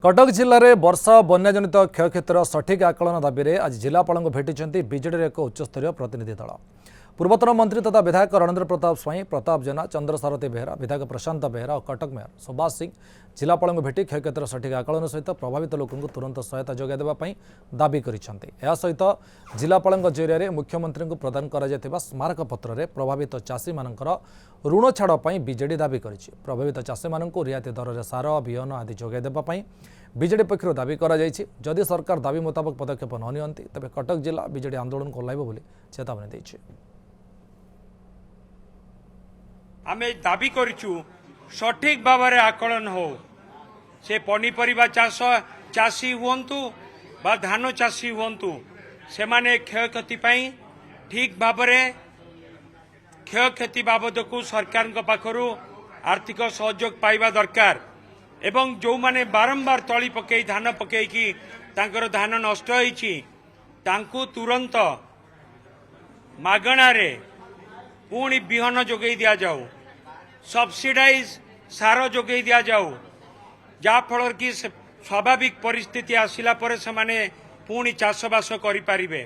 कटक जिले में वर्षा बन्याजनित क्षयक्षतिर सठिक आकलन दाबी में आज जिलापाल भेटी बीजेडी एक उच्चस्तरीय प्रतिनिधि दल। पूर्वतन मंत्री तथा विधायक रणेन्द्र प्रताप स्वाई, प्रताप जेना, चंद्रसारथी बेहरा, विधायक प्रशांत बेहरा और कटक मेयर सुभाष सिंह जिलापाल भेटी क्षयक्षतिर सठिक आकलन सहित प्रभावित लोकों तुरंत सहायता जोगाई देवाई दाबी सहित जिलापाल जरिए मुख्यमंत्री को प्रदान कर स्मारक पत्र में प्रभावित चाषी मानकर ऋण छाड़ बीजेडी दाबी कर प्रभावित चाषी मानक रियायती दर में सार बिहन आदि जोगाई देवाई बीजेडी पक्षर दाबी जदि सरकार दाबी मुताबक पदक्षेप न नियंती तेज कटक जिला बीजेडी आंदोलन कोल्लाइब बोली चेतावनी देछि। आमे दाबी करिछु सठिक भाव में आकलन हो से पनीपरिबा चाषी हुंतु बा धान चाषी हुंतु से माने क्षयक्षति पई ठीक भाव में क्षयक्षति बाबद को सरकार पाखरु आर्थिक सहयोग पाइबा दरकार एवं जो माने बारंबार तली पकई धान पकईकी तांकर धान नष्ट होईची तांकु तुरंत मागणारे पुणी बिहन जोगई दिया जाऊ, सब्सिडाइज सार जोगई दिया जाऊ, जा फल कि स्वाभाविक परिस्थिति आसिला परे से माने पुणी चाषबास करि पारिबे।